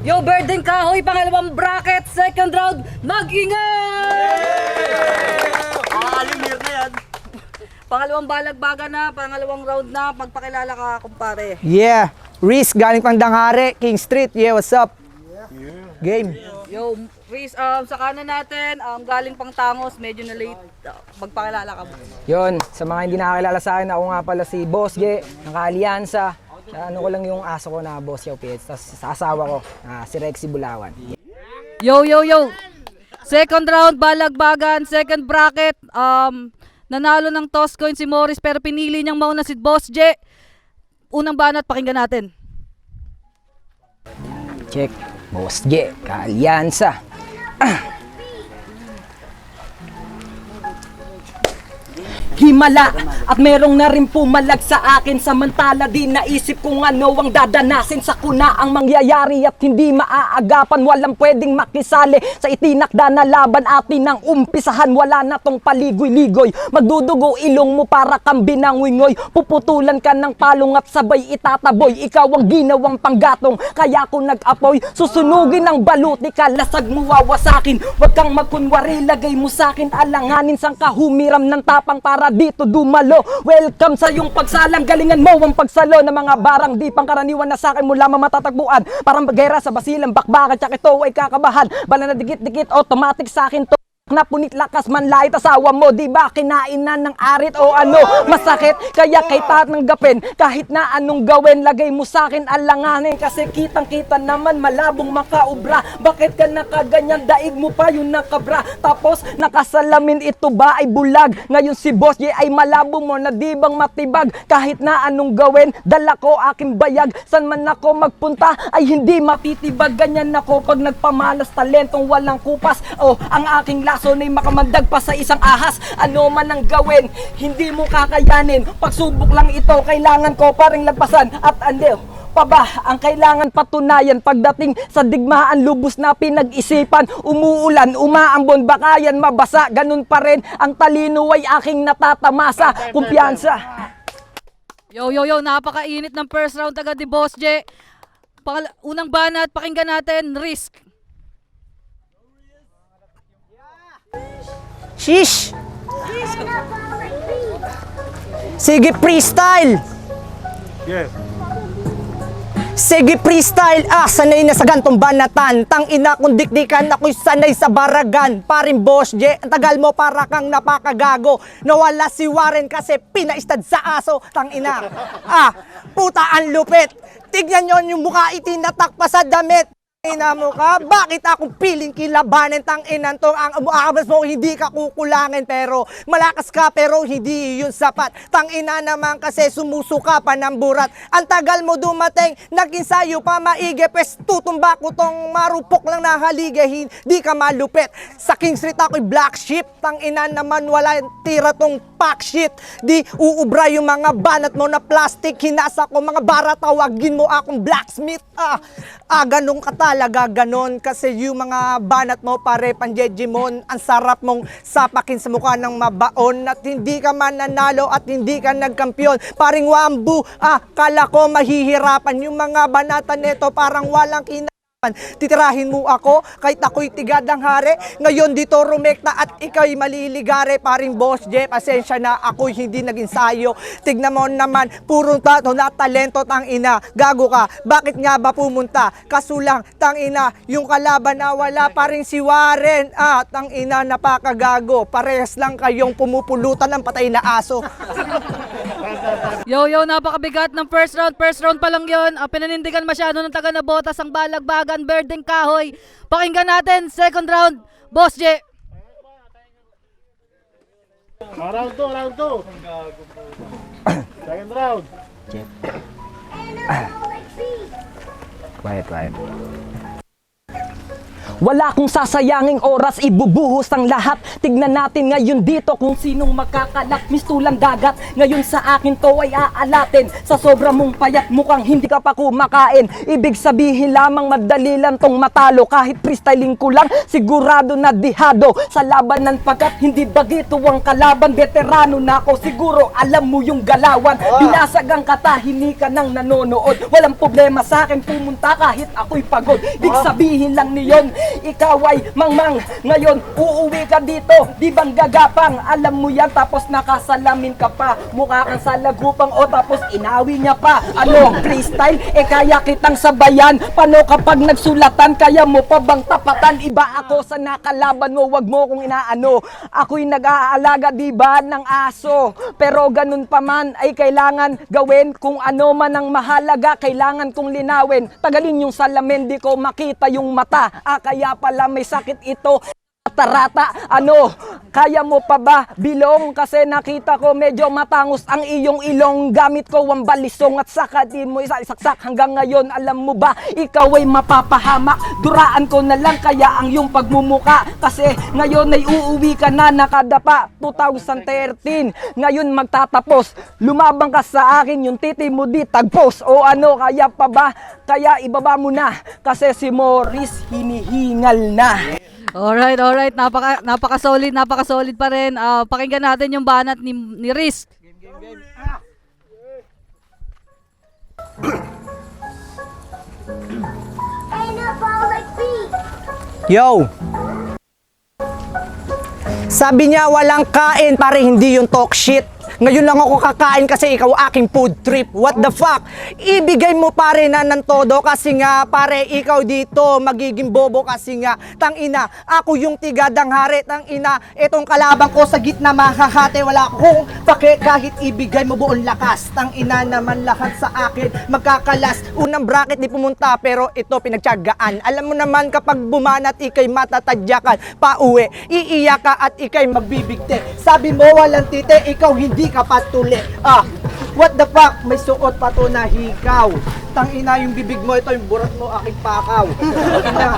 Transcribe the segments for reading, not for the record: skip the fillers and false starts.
Yo, Burden Kahoy, pangalawang bracket, second round, mag-ingay! Alimir na yan. Pangalawang balagbaga na, pangalawang round na, magpakilala ka, kumpare. Yeah, Riz, galing pang Danghare, King Street. Yeah, what's up? Game. Yo, Riz, sa kanan natin, galing pang Tangos, medyo na late, magpakilala ka mo. Yon, sa mga hindi nakakilala sa akin, ako nga pala si Boss G, ng Kaaliansa. Ano ko lang yung aso ko na Boss Yaw PH, tapos sa asawa ko, si Rexy Bulawan. Yo! Second round, balagbagan, second bracket, nanalo ng toss coin si Morris pero pinili niyang mauna si Boss J. Unang banat, pakinggan natin. Check, Boss G, Kaaliansa. Himala at merong na rin pumalag sa akin, samantala di naisip kung ano ang dadanasin. Sa kuna ang mangyayari at hindi maaagapan, walang pwedeng makisali sa itinakda na laban atin ng umpisahan. Wala na tong paligoy-ligoy, magdudugo ilong mo para kang binangingoy. Puputulan ka ng palong at sabay itataboy, ikaw ang ginawang panggatong kaya ko nag-apoy. Susunugin ang baluti ka, lasag mo wawasakin. Huwag kang magkunwari, lagay mo sakin alanganin sang kahumiram ng tapang para dito dumalo. Welcome sa iyong pagsalang, galingan mo ang pagsalo ng mga barang di pangkaraniwan na sa akin mo lamang matatagpuan. Parang bagera sa basilang bakbakan, tsak ito ay kakabahan. Bala na dikit-dikit, automatic sa akin to. Na punit lakas man lait asawa mo, di ba kinain na ng arit o ano? Masakit kaya kay tatanggapin kahit na anong gawin, lagay mo sa akin alanganin kasi kitang-kita naman malabong makaubra. Bakit ka nakaganyan, daig mo pa yung nakabra, tapos nakasalamin, ito ba ay bulag? Ngayon si Boss J ay malabo mo na di bang matibag, kahit na anong gawin dala ko aking bayag. San man ako magpunta ay hindi matitibag, ganyan ako pag nagpamalas, talentong walang kupas. Oh, ang aking laso na'y makamandag pa sa isang ahas. Ano man ang gawin, hindi mo kakayanin. Pagsubok lang ito, kailangan ko pa ring lagpasan. At andil pa ba ang kailangan patunayan pagdating sa digmaan, lubos na pinag-isipan. Umuulan, umaambon, baka yan mabasa. Ganun pa rin ang talino ay aking natatamasa. Kumpiyansa. Yo, napakainit ng first round agad ni Boss J. Unang banat, pakinggan natin, Risk. Shish! Sige, freestyle! Yes. Sige, freestyle! Sanay na sa gantong banatan. Tang ina kung dikdikan, ako'y sanay sa baragan. Paring Boss J, ang tagal mo para kang napakagago. Nawala si Warren kasi pinaistad sa aso. Tang ina. Puta ang lupit. Tignan nyo yung mukha itinatak pa sa damit. Ina mo ka, bakit akong piling kilabanin? Tang inan to, ang umaabas mo hindi ka kukulangin, pero malakas ka pero hindi yun sapat. Tang ina naman kasi sumusuka pa ng burat. Ang tagal mo dumating, naging sayo pa maigi, pes tutumba ko tong marupok lang na haligahin, di ka malupit. Sa King Street ako'y black sheep, tang ina naman wala tira tong pack shit. Di uubra yung mga banat mo na plastic, hinasa ko mga bara, tawagin mo akong blacksmith. Ganun ka talaga, ganon. Kasi yung mga banat mo pare panjejimon, ang sarap mong sapakin sa mukha ng mabaon. At hindi ka man nanalo at hindi ka nagkampiyon. Paring Wambu, kala ko mahihirapan. Yung mga banata nito parang walang titirahin mo ako kahit ako'y tigadang hari. Ngayon dito rumekta at ikaw'y maliligare. Paring Boss J, pasensya na, ako'y hindi naging sayo. Tignan mo naman, puro na talento, tang ina. Gago ka, bakit nga ba pumunta? Kasulang, tang ina, yung kalaban na wala pa rin si Warren. Tang ina, napakagago. Parehas lang kayong pumupulutan ng patay na aso. Yo, napakabigat ng first round. First round pa lang yun. Pinanindigan masyado ng taga na botas ang balagbagan, Burden Kahoy. Pakinggan natin, second round, Boss J. Round 2. Second round. Quiet. Wala kong sasayanging oras, ibubuhos ang lahat. Tignan natin ngayon dito kung sinong magkakalak. Mistulang dagat, ngayon sa akin to ay aalatin. Sa sobra mong payat, mukhang hindi ka pa kumakain. Ibig sabihin lamang madali lang tong matalo. Kahit freestyling ko lang, sigurado na dihado. Sa labanan pagkat hindi bagito ang kalaban. Veterano na ako, siguro alam mo yung galawan. Binasag ang katahimikan ng nanonood. Walang problema sa akin pumunta kahit ako'y pagod. Ibig sabihin lang niyon, ikaw ay mangmang. Ngayon, uuwi ka dito, di bang gagapang? Alam mo yan, tapos nakasalamin ka pa. Mukha kang salagupang o tapos inawi niya pa. Ano, freestyle? Kaya kitang sabayan. Paano kapag nagsulatan, kaya mo pa bang tapatan? Iba ako sa nakalaban mo, wag mo kong inaano. Ako'y nag-aalaga, di ba, ng aso. Pero ganun pa man, ay kailangan gawin. Kung ano man ang mahalaga, kailangan kong linawin. Tagalin yung salamin, di ko makita yung mata. Kaya pala may sakit ito. Tarata, ano, kaya mo pa ba bilong? Kasi nakita ko medyo matangos ang iyong ilong. Gamit ko ang balisong at saka di mo isaksak. Hanggang ngayon, alam mo ba, ikaw ay mapapahamak. Duraan ko na lang kaya ang iyong pagmumuka. Kasi ngayon ay uuwi ka na nakadapa. 2013, ngayon magtatapos. Lumabang ka sa akin, yung titi mo di tagpos. O ano, kaya pa ba? Kaya ibaba mo na. Kasi si Morris hinihingal na. Alright. Napaka-solid pa rin. Pakinggan natin yung banat ni Riz. Yo! Sabi niya walang kain, pare hindi yung talk shit. Ngayon lang ako kakain kasi ikaw aking food trip. What the fuck? Ibigay mo pare na ng todo kasi nga pare ikaw dito magiging bobo kasi nga tangina ako yung tigadang hari tangina itong kalabang ko sa gitna mahahate wala akong pake kahit ibigay mo buong lakas tangina naman lahat sa akin magkakalas unang bracket di pumunta pero ito pinagtiyagaan alam mo naman kapag bumanat ikay matatadyakan pauwi iiyak ka at ikay magbibigte sabi mo walang tite ikaw hindi ka patuli. What the fuck? May suot pa to na hikaw. Tangina yung bibig mo, ito yung burat mo, aking pakaw. Tangina,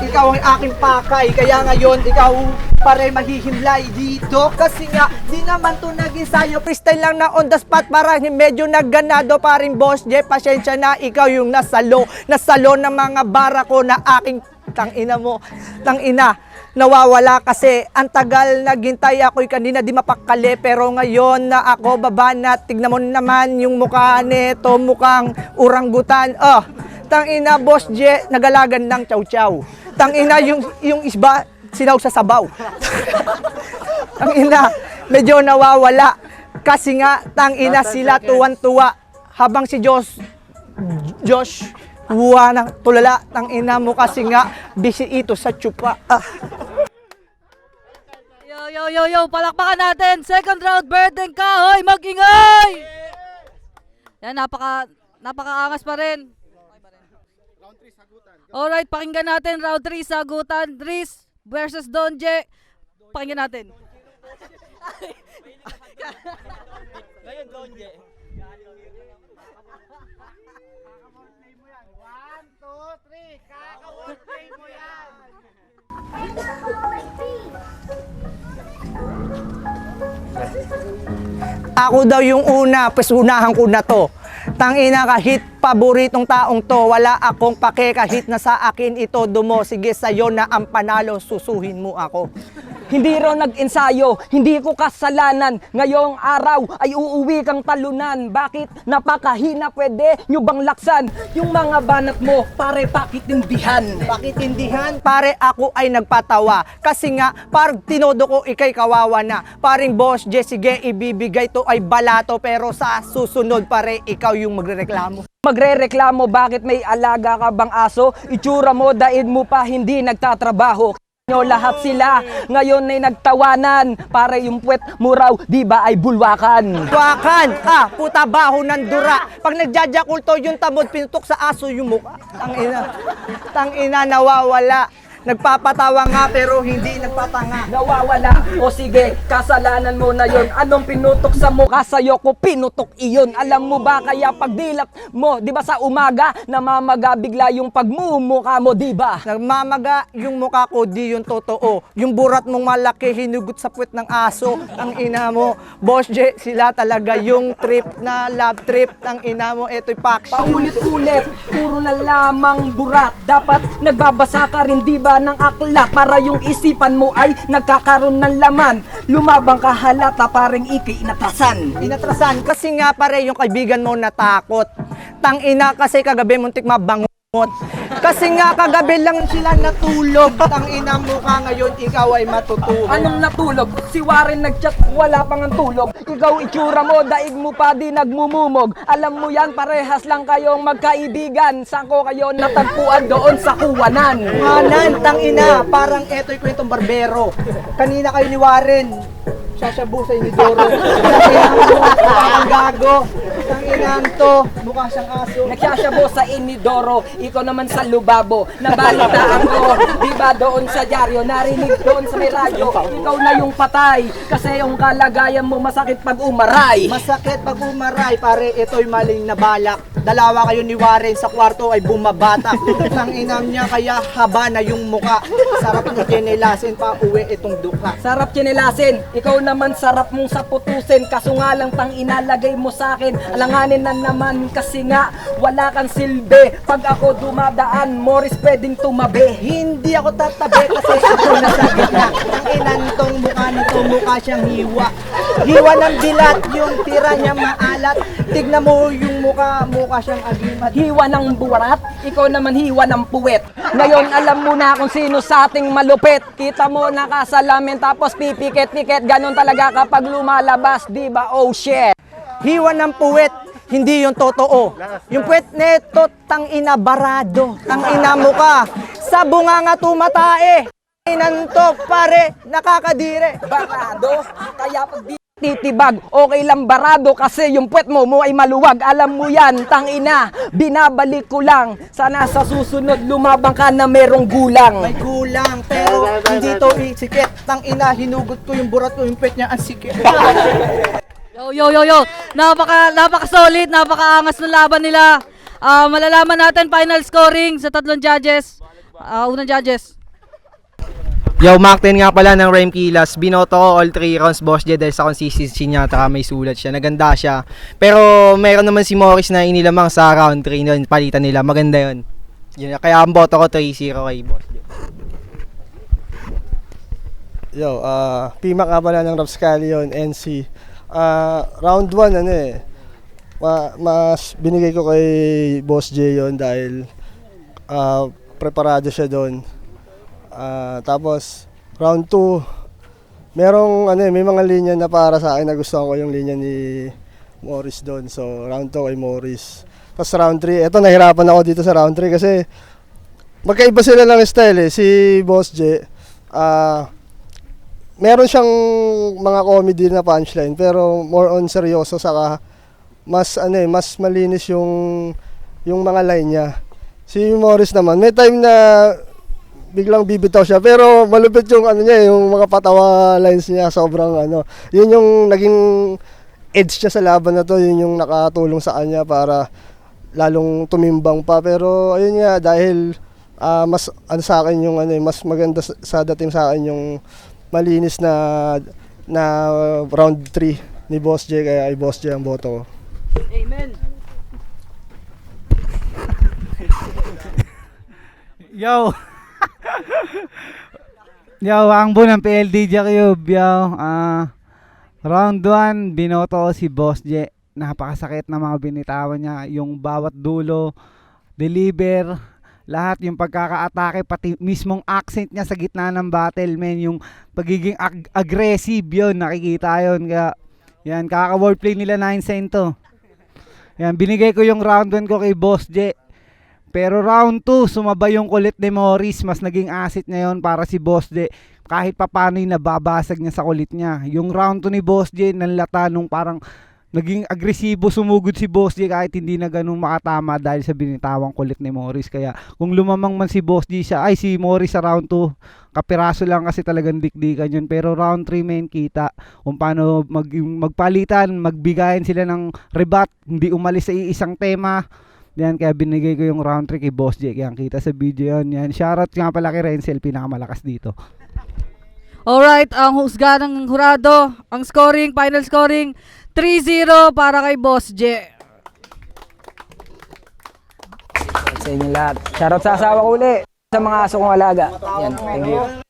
ikaw ang aking pakay. Kaya ngayon, ikaw pare mahihimlay dito. Kasi nga, di naman to naging sayo. Freestyle lang na on the spot para medyo nagganado pa rin boss Jeff. Pasensya na, ikaw yung nasalo ng mga bara ko na aking tangina mo. Tangina. Nawawala kasi ang tagal naghintay ako'y kanina di mapakali pero ngayon na ako babanat tignan mo naman yung mukha nito mukhang uranggutan tangina boss J nagalagan ng chow chow tangina yung isba sinaw sa sabaw tangina medyo nawawala kasi nga tangina sila tuwan-tuwa habang si Josh ng tulala tangina mo kasi nga busy ito sa tsupa Yo, palakpakan natin. Second round, Burden ka. Hoy, mag-ingay! Yan, napaka-angas pa rin. Alright, pakinggan natin. Round 3, sagutan. Riz versus Donje. Pakinggan natin. Ngayon, Donje. 1, 2, 3, kaka-1-play mo yan! Ako daw yung una, pues unahan ko na to. Tangina kahit paboritong taong to, wala akong pake kahit na sa akin ito dumo. Sige sa'yo na ang panalo, susuhin mo ako. Hindi raw nag-ensayo, hindi ko kasalanan. Ngayong araw ay uuwi kang talunan. Bakit? Napakahina, pwede nyo bang laksan? Yung mga banat mo, pare pakitindihan. Pakitindihan, pare ako ay nagpatawa. Kasi nga, parang tinodo ko ikay kawawa na. Paring boss, sige, ibibigay to ay balato. Pero sa susunod, pare, ikaw yung magrereklamo. Magre-reklamo, bakit may alaga ka bang aso? Itsura mo, daig mo pa, hindi nagtatrabaho. Nyo lahat sila ngayon ay nagtawanan para yung puwet mo raw di ba ay bulwakan. Bulwakan, puta baho ng dura. Pag nagjajakulto yung tamod, pinutok sa aso yung mukha. Tangina nawawala. Nagpapatawa nga pero hindi nagpatanga. Nawawala, o sige, kasalanan mo na yon. Anong pinutok sa mukha sa'yo ko, pinutok iyon. Alam mo ba kaya pagdilat mo, di ba sa umaga, namamaga bigla yung pagmumukha mo, di ba? Nagmamaga yung mukha ko, di yung totoo. Yung burat mong malaki, hinugot sa puwet ng aso. Ang ina mo, Boss J, sila talaga yung trip na love trip. Ang ina mo, eto'y faction. Paulit-ulit, puro na lamang burat. Dapat nagbabasa ka rin di ba ng aklat para yung isipan mo ay nagkakaroon ng laman. Lumabang ka halata parang inatrasan. Inatrasan, kasi nga pare yung kaibigan mo natakot. Tang ina kasi kagabi muntik mabangot. Kasi nga kagabi lang sila natulog. Tang ina mo ka ngayon, ikaw ay matutulog. Anong natulog? Si Warren nagchat, wala pang ang tulog. Ikaw itsura mo, daig mo pa di nagmumumog. Alam mo yan, parehas lang kayong magkaibigan. Saan ko kayo natagpuan doon sa kuwanan? Manan, tang ina, parang eto'y kwentong barbero. Kanina kayo ni Warren, sasabusay ni Doro. Ang gago. Tang ina to, mukha siyang aso. Nagsasyabo sa Inidoro, ikaw naman sa Lubabo. Nabalitaan ko, di ba doon sa dyaryo, narinig doon sa may radyo, ikaw na yung patay. Kasi yung kalagayan mo masakit pag umaray. Masakit pag umaray, pare, ito'y maling na balak. Dalawa kayo ni Warren sa kwarto ay bumabatak. Tang inam niya kaya haba na yung muka. Sarap na kinelasin pa uwi itong duka. Sarap chinelasin, ikaw naman sarap mong saputusin. Kaso nga lang tang inalagay mo sa akin, alanganin na naman kasi nga wala kang silbi. Pag ako dumadaan, Morris pwedeng tumabi. Hindi ako tatabi kasi ako nasa gitna. Ang inantong mukha nito, mukha siyang hiwa. Hiwa ng dilat, yung tira niya maalat. Tignan mo yung mukha siyang agimat. Hiwa ng buwarat, ikaw naman hiwa ng puwet. Ngayon alam mo na kung sino sa ating malupit. Kita mo nakasalamin tapos pipikit-pikit. Ganon talaga kapag lumalabas, di ba? Oh shit! Hiwa ng puwet, hindi yung totoo. Yung puwet neto, tang ina barado. Tang ina mo ka. Sa bunga nga tumatae. Inantok pare, nakakadire. Barado, kaya pag di titibag, okay lang barado kasi yung puwet mo ay maluwag. Alam mo yan, tangina, binabalik ko lang. Sana sa susunod lumabang ka na merong gulang. May gulang, pero hindi to isikit. Tang ina, hinugot ko yung burat ko, yung puwet niya ang sikit. Yo. Napaka solid, napakaangas ng laban nila. Malalaman natin final scoring sa tatlong judges. Unang judges. Yo, Mark 10 nga pala ng Rem Kilas. Binoto ko all 3 rounds, Boss J, dahil sa consistency niya, taka may sulat siya. Naganda siya. Pero meron naman si Morris na inilamang sa round 3 nun, palitan nila. Maganda yun. Kaya ang boto ko 3-0 kay Boss J. Yo, PMAC nga pala ng Rapscallion, NC. Round 1, mas binigay ko kay Boss J yon dahil preparado siya doon. Tapos round 2, may mga linya na para sa akin na gusto ko yung linya ni Morris doon. So round 2 kay Morris. Tapos round 3, eto nahirapan ako dito sa round 3 kasi magkaiba sila ng style eh. Si Boss J, meron siyang mga comedy na punchline pero more on seryoso, saka mas malinis yung mga line niya. Si Morris naman, may time na biglang bibitaw siya pero malupit yung yung mga patawa lines niya, sobrang yun yung naging edge niya sa laban na to, yun yung nakatulong sa kanya para lalong tumimbang pa. Pero ayun nga, dahil mas sa akin yung mas maganda sa dating sa akin yung malinis na round 3 ni Boss J, kaya ay Boss J ang boto ko. Amen. Yo. Yo, ang buo ng PLDJ Cube. Yo, round 1, binoto ko si Boss J. Napakasakit na mga binitawan niya. Yung bawat dulo, deliver, lahat yung pagkaka-atake, pati mismong accent niya sa gitna ng battle, men. Yung pagiging aggressive yun, nakikita yun. Kaya, yan, kaka-wordplay nila 9-cento. Yan, binigay ko yung round 1 ko kay Boss J. Pero round 2, sumabay yung kulit ni Morris. Mas naging asset niya yun para si Boss J. Kahit papano'y nababasag niya sa kulit niya. Yung round 2 ni Boss J, nanlata nung parang naging agresibo, sumugod si Boss J kahit hindi na ganun makatama dahil sa binitawang kulit ni Morris. Kaya kung lumamang man si Boss J si Morris sa round 2, kapiraso lang kasi talagang dikdikan yun. Pero round 3 main kita kung paano magpalitan, magbigayan sila ng rebat, hindi umalis sa isang tema. Yan, kaya binigay ko yung round 3 kay Boss J. Kaya kita sa video yan. Shoutout nga pala kay Renzel, pinakamalakas dito. Alright, ang husga ng hurado, ang scoring, final scoring, 3-0 para kay Boss J. Sa inyo lahat. Shoutout sa asawa ko uli. Sa mga aso kong alaga. Yan, thank you.